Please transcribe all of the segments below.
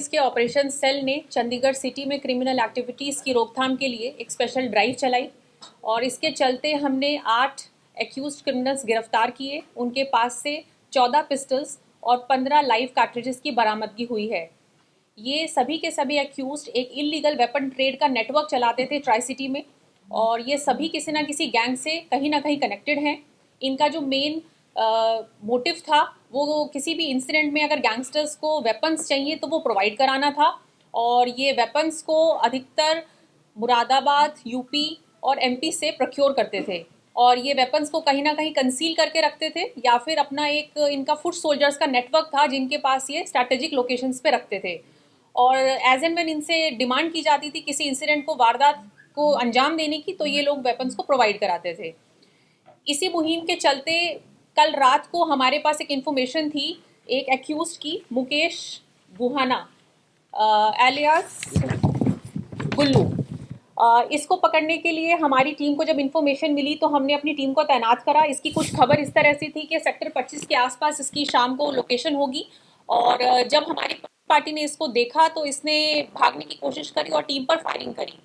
Police के operation cell ने Chandigarh city में क्रिमिनल एक्टिविटीज़ की रोकथाम के लिए एक स्पेशल ड्राइव चलाई और इसके चलते हमने 8 एक्यूज्ड क्रिमिनल्स गिरफ्तार किए। उनके पास से 14 पिस्टल्स और 15 लाइव कार्ट्रिजेस की बरामदगी हुई है। ये सभी के सभी एक्यूज्ड एक इलीगल वेपन ट्रेड का नेटवर्क चलाते थे ट्राई सिटी में और ये सभी किसी ना किसी गैंग से कहीं ना कहीं कनेक्टेड हैं। इनका जो मेन मोटिव था वो किसी भी इंसिडेंट में अगर गैंगस्टर्स को वेपन्स चाहिए तो वो प्रोवाइड कराना था और ये वेपन्स को अधिकतर मुरादाबाद, यूपी और एमपी से प्रोक्योर करते थे और ये वेपन्स को कहीं ना कहीं कंसील करके रखते थे या फिर अपना एक इनका फुट सोल्जर्स का नेटवर्क था जिनके पास ये स्ट्रैटेजिक लोकेशंस पे रखते थे और एज एंड व्हेन इनसे डिमांड की जाती थी किसी इंसिडेंट को, वारदात को अंजाम देने की, तो ये लोग वेपन्स को प्रोवाइड कराते थे। इसी मुहिम के चलते कल रात को हमारे पास एक इन्फॉर्मेशन थी एक एक्यूज्ड की, मुकेश गुहाना एलियास गुल्लू। इसको पकड़ने के लिए हमारी टीम को जब इन्फॉर्मेशन मिली तो हमने अपनी टीम को तैनात करा। इसकी कुछ खबर इस तरह से थी कि सेक्टर 25 के आसपास इसकी शाम को लोकेशन होगी और जब हमारी पार्टी ने इसको देखा तो इसने भागने की कोशिश करी और टीम पर फायरिंग करी।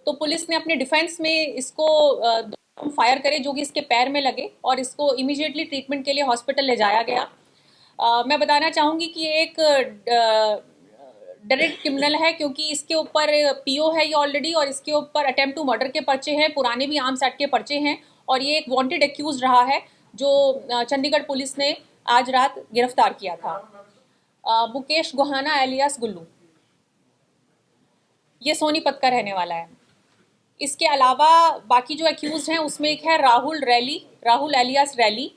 तो पुलिस ने अपने डिफेंस में इसको फायर करे जो कि इसके पैर में लगे और इसको इमीडिएटली ट्रीटमेंट के लिए हॉस्पिटल ले जाया गया। मैं बताना चाहूँगी कि एक डायरेक्ट क्रिमिनल है क्योंकि इसके ऊपर पीओ है ये ऑलरेडी और इसके ऊपर अटेम्प्ट टू मर्डर के पर्चे हैं, पुराने भी आर्म्स एक्ट के पर्चे हैं और ये एक वांटेड एक्यूज रहा है जो चंडीगढ़ पुलिस ने आज रात गिरफ्तार किया था। मुकेश गुहाना एलियास गुल्लू ये सोनीपत का रहने वाला है। इसके अलावा बाकी जो एक्यूज हैं उसमें एक है राहुल एलियास रैली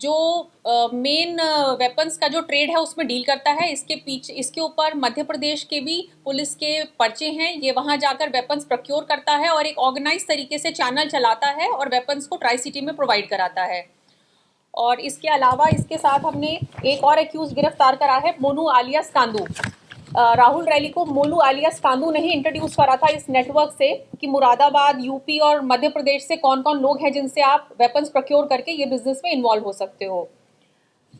जो मेन वेपन्स का जो ट्रेड है उसमें डील करता है। इसके ऊपर मध्य प्रदेश के भी पुलिस के पर्चे हैं। ये वहां जाकर वेपन्स प्रोक्योर करता है और एक ऑर्गेनाइज तरीके से चैनल चलाता है और वेपन्स को ट्राई सिटी में प्रोवाइड कराता है। और इसके अलावा इसके साथ हमने एक और एक्यूज गिरफ्तार करा है, मोनू आलियास कांदू। राहुल रैली को मोनू आलियास कांदू ने ही इंट्रोड्यूस करा था इस नेटवर्क से कि मुरादाबाद, यूपी और मध्य प्रदेश से कौन कौन लोग हैं जिनसे आप वेपन्स प्रोक्योर करके ये बिजनेस में इन्वॉल्व हो सकते हो।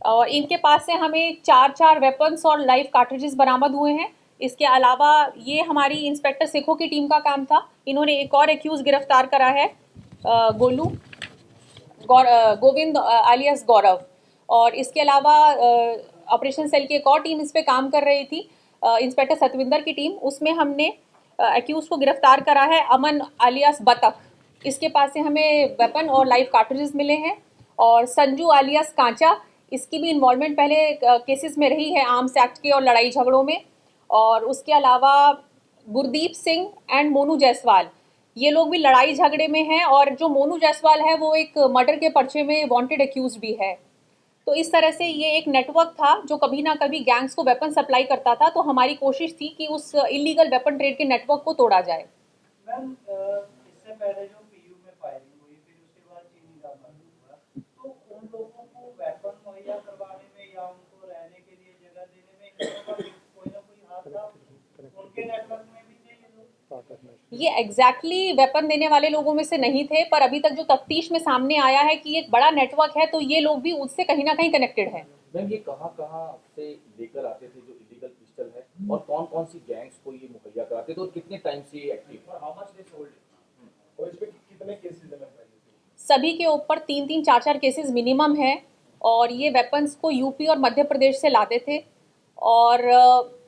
और इनके पास से हमें 4 वेपन्स और लाइव कार्ट्रिजेस बरामद हुए हैं। इसके अलावा ये हमारी इंस्पेक्टर सिखों की टीम का काम था। इन्होंने एक और एक्यूज गिरफ्तार करा है, गोविंद आलियास गौरव। और इसके अलावा ऑपरेशन सेल की एक और टीम इस पे काम कर रही थी, इंस्पेक्टर सतविंदर की टीम। उसमें हमने एक्यूज को गिरफ्तार करा है, अमन आलियास बतख। इसके पास से हमें वेपन और लाइव कार्ट्रिजेस मिले हैं। और संजू आलियास कांचा, इसकी भी इन्वॉल्वमेंट पहले केसेस में रही है आर्म्स एक्ट के और लड़ाई झगड़ों में। और उसके अलावा गुरदीप सिंह एंड मोनू जायसवाल, ये लोग भी लड़ाई झगड़े में हैं और जो मोनू जायसवाल है वो एक मर्डर के पर्चे में वांटेड एक्यूज भी है। तो इस तरह से ये एक नेटवर्क था जो कभी ना कभी गैंग्स को वेपन सप्लाई करता था। तो हमारी कोशिश थी कि उस इलीगल वेपन ट्रेड के नेटवर्क को तोड़ा जाए। मैम, इससे पहले जो पीयू में फायरिंग हुई फिर उसके बाद चीनी का मर्डर हुआ, तो उन लोगों को वेपन मुहैया करवाने में या उनको रहने के लिए जगह देने में कोई ना कोई हाथ था उनके नेटवर्क में भी थे ये लोग? ये एग्जैक्टली वेपन देने वाले लोगों में से नहीं थे, पर अभी तक जो तफ्तीश में सामने आया है कि एक बड़ा नेटवर्क है तो ये लोग भी उससे कहीं ना कहीं कनेक्टेड है। मैम, ये कहाँ से लेकर आते थे जो इलीगल पिस्टल है और कौन-कौन सी गैंग्स को ये मुहैया कराते थे और कितने टाइम से ये एक्टिव है? हाउ मच दे सोल्ड और इसमें कितने केसेस हैं? सभी के ऊपर 3-3, 4-4 केसेस मिनिमम है और ये वेपन्स को यूपी और मध्य प्रदेश से लाते थे और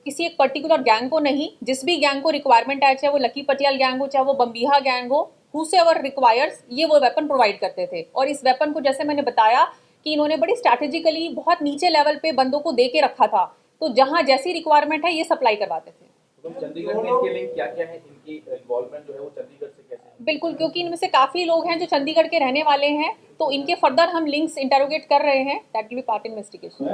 किसी एक पर्टिकुलर गैंग को नहीं, जिस भी गैंग को रिक्वायरमेंट है, चाहे वो लकी पटियाल गैंग हो, चाहे वो बम्बीहा गैंग हो, हुसेवर रिक्वायर्स, ये वो वेपन प्रोवाइड करते थे। और इस वेपन को जैसे मैंने बताया कि इन्होंने बड़ी स्ट्रैटेजिकली बहुत नीचे लेवल पे बंदों को दे के रखा था, तो जहां जैसी रिक्वायरमेंट है ये सप्लाई करवाते थे। तो चंडीगढ़ में इनके लिंक क्या-क्या है? इनकी इन्वॉल्वमेंट जो है वो चंडीगढ़ से कैसे है? बिल्कुल, क्योंकि इनमें से काफ़ी लोग हैं जो चंडीगढ़ के रहने वाले हैं, तो इनके फर्दर हम लिंक्स इंटरोगेट कर रहे हैं। That will be part investigation.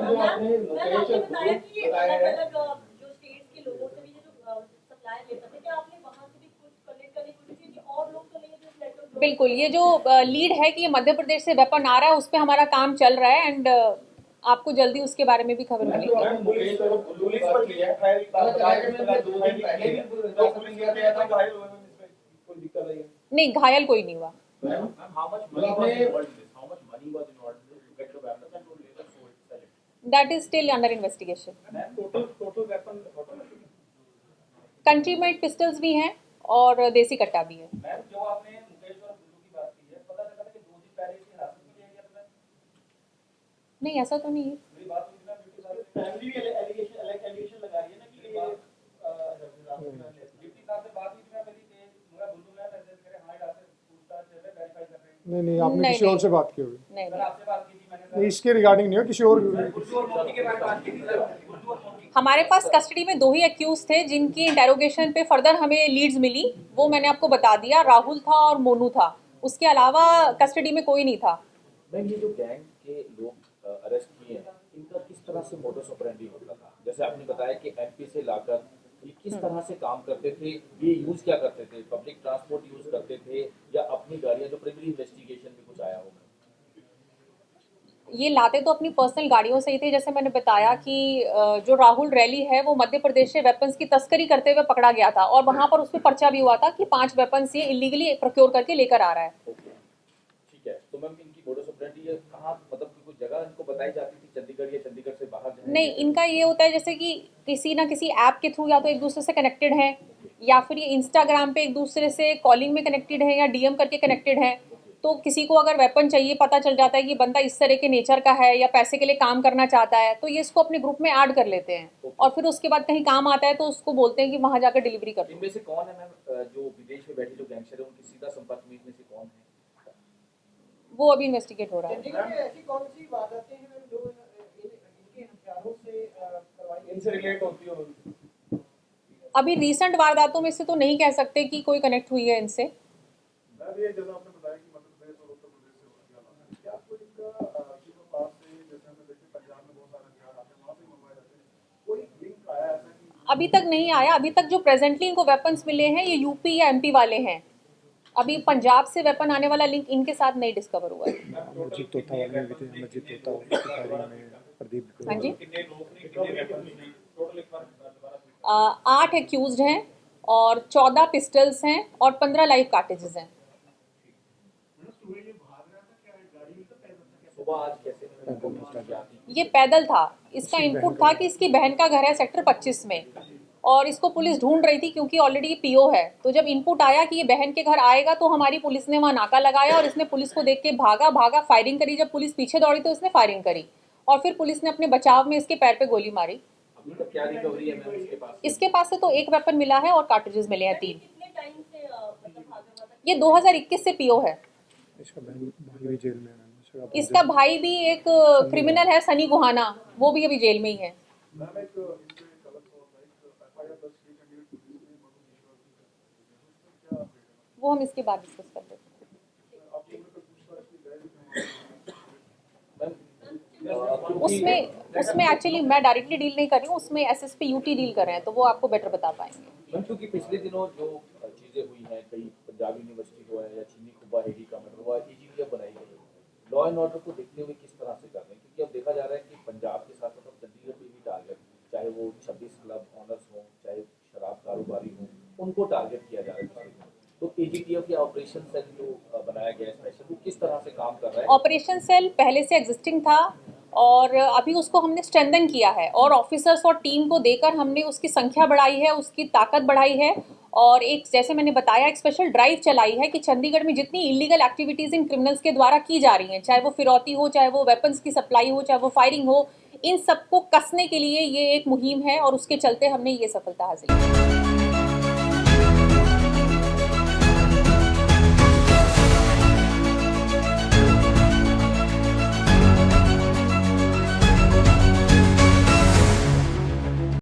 बिल्कुल, ये जो लीड है कि ये मध्य प्रदेश से वेपन आ रहा है, उस पर हमारा काम चल रहा है एंड आपको जल्दी उसके बारे में भी खबर मिलेगी। नहीं, घायल कोई नहीं हुआ। That is still under investigation. Country made pistols भी हैं और देसी कट्टा भी है। मैम जो आपने मुकेश और गुल्लू की बात की है, पता चला था कि 2 दिन पहले इसे हिरासत में लिया गया था। नहीं, ऐसा तो नहीं है। मेरी बात हुई ना ब्यूटी साहब से, फैमिली भी एलिगेशन लगा रही है ना कि ये ब्यूटी साहब से बात हुई थी मेरी कि मेरा गुल्लू मैम ऐसे करे हाँ हिरासत पूछताछ चल रहा है, वेरीफाई कर रहे हैं। नहीं आपने नहीं, किसी और नहीं। से बात की होगी। नहीं, सर नहीं। आपसे बात की थी मैंने नहीं इसके रिगार्डिंग नहीं हो, किसी और गुल्लू और मोती के बारे में बात की थी सर, गुल्लू और मोती। हमारे पास कस्टडी में 2 ही एक्यूज थे जिनकी इंटेरोगेशन पे फर्दर हमें लीड्स मिली, वो मैंने आपको बता दिया, राहुल था और मोनू था। उसके अलावा कस्टडी में कोई नहीं था। मैम ये जो गैंग के लोग अरेस्ट किए हैं, इनका किस तरह से मोडस ऑपरेंडी होता था? जैसे आपने बताया कि एमपी से लाकर ये किस तरह से काम करते थे, ये यूज क्या करते थे, पब्लिक ट्रांसपोर्ट यूज करते थे या अपनी गाड़ियां, जो प्रिलिमिनरी इन्वेस्टिगेशन में कुछ आया होगा? ये लाते तो अपनी पर्सनल गाड़ियों से ही थे। जैसे मैंने बताया कि जो राहुल रैली है वो मध्य प्रदेश से वेपन्स की तस्करी करते हुए पकड़ा गया था और वहां पर उस पर पर्चा भी हुआ था कि 5 वेपन्स ये इलीगली प्रोक्योर करके लेकर आ रहा है। ओके, ठीक है। तो मैम इनकी मोडस ऑपरेंडी कहाँ, मतलब कोई जगह इनको बताई जाती थी, चंडीगढ़ या चंडीगढ़ से बाहर जाएंगे? नहीं, इनका ये होता है जैसे कि किसी ना किसी ऐप के थ्रू या तो एक दूसरे से कनेक्टेड है या फिर ये इंस्टाग्राम पे एक दूसरे से कॉलिंग में कनेक्टेड है या डीएम करके कनेक्टेड है। तो किसी को अगर वेपन चाहिए, पता चल जाता है कि बंदा इस तरह के नेचर का है या पैसे के लिए काम करना चाहता है, तो ये इसको अपने ग्रुप में ऐड कर लेते हैं और फिर उसके बाद कहीं काम आता है तो उसको बोलते हैं कि वहां जाकर डिलीवरी कर दो। इनमें से कौन है मैम जो विदेश में बैठे जो गैंगस्टर है, उनके सीधा संपर्क में इनमें से कौन है? वो अभी इन्वेस्टिगेट हो रहा है। चंडीगढ़ में ऐसी कौन सी वारदातें हैं मैम जो इनके हथियारों से करवाई इनसे रिलेट होती हो? अभी रीसेंट वारदातों में से तो नहीं कह सकते कि कोई कनेक्ट हुई है इनसे। मैम ये जैसा आपने बताया कि मध्य प्रदेश और उत्तर प्रदेश से हथियार लाते हैं, क्या आपको इनका इसी के पास से, जैसे हमने देखा पंजाब में बहुत सारे हथियार आते हैं, वहाँ से मंगवाए जाते हैं, कोई लिंक आया ऐसा कि? अभी तक नहीं आया। अभी तक जो प्रेजेंटली इनको वेपन्स मिले हैं ये यूपी या एमपी वाले हैं। अभी पंजाब से वेपन आने वाला लिंक इनके साथ नहीं डिस्कवर हुआ है। अमरजीत तोता वाले भी थे, अमरजीत तोता की फायरिंग में प्रदीप हाँ जी, कितने लोग ने, कितने वेपन्स ने टोटल? एक बार दोबारा? 8 एक्यूज्ड हैं और 14 पिस्टल्स हैं और 15 लाइव कार्टेजेस हैं। सुबह आज कैसे इन्फॉर्मेशन क्या थी? ये पैदल था। इसका इनपुट था कि इसकी बहन का घर है सेक्टर 25 में और इसको पुलिस ढूंढ रही थी क्योंकि ऑलरेडी पीओ है। तो जब इनपुट आया कि ये बहन के घर आएगा तो हमारी पुलिस ने वहाँ नाका लगाया और इसने पुलिस को देख के भागा, फायरिंग करी। जब पुलिस पीछे दौड़ी तो इसने फायरिंग करी और फिर पुलिस ने अपने बचाव में इसके पैर पे गोली मारी। अभी तक क्या रिकवरी है मैम इसके पास? इसके पास से तो 1 वेपन मिला है और कार्ट्रिजेस मिले हैं 3। ये 2021 से पीओ है। इसका भाई भी जेल में है। इसका भाई भी एक क्रिमिनल है, सनी गुहाना, वो भी अभी जेल में ही है। मैम एक इनसे एक अलग सवाल था, एक एफआईआर दर्ज की चंडीगढ़ पुलिस ने मधुमेश्वर की, उसमें क्या अपडेट है? वो हम इसके बाद डिस्कस कर लेते हैं। आप लोगों ने पूछताछ की गए थे उसमें एक्चुअली मैं डायरेक्टली डील नहीं कर रही हूँ, उसमें एसएसपी यूटी डील कर रहे हैं, तो वो आपको बेटर बता पाएंगे। मैम क्योंकि पिछले दिनों जो चीजें हुई हैं, कई पंजाब यूनिवर्सिटी हुआ है या चीनी खुबा हेडी का मर्डर हुआ, ईजीपीएफ बनाई गई, लॉ एंड ऑर्डर को देखते हुए किस तरह से कर रहे हैं? क्योंकि अब देखा जा रहा है कि पंजाब के साथ साथ चंडीगढ़ में भी टारगेट, चाहे वो 26 क्लब ऑनर्स हो, चाहे शराब कारोबारी हो, उनको टारगेट किया जा रहा है। तो एजीटीएफ या ऑपरेशन सेल जो बनाया गया है स्पेशल, वो किस तरह से काम कर रहा है? ऑपरेशन सेल पहले से एग्जिस्टिंग था और अभी उसको हमने स्ट्रेंथन किया है और ऑफिसर्स और टीम को देकर हमने उसकी संख्या बढ़ाई है, उसकी ताकत बढ़ाई है और एक, जैसे मैंने बताया, एक स्पेशल ड्राइव चलाई है कि चंडीगढ़ में जितनी इलीगल एक्टिविटीज इन क्रिमिनल्स के द्वारा की जा रही हैं, चाहे वो फिरौती हो, चाहे वो वेपन्स की सप्लाई हो, चाहे वो फायरिंग हो, इन सबको कसने के लिए ये एक मुहिम है और उसके चलते हमने ये सफलता हासिल की।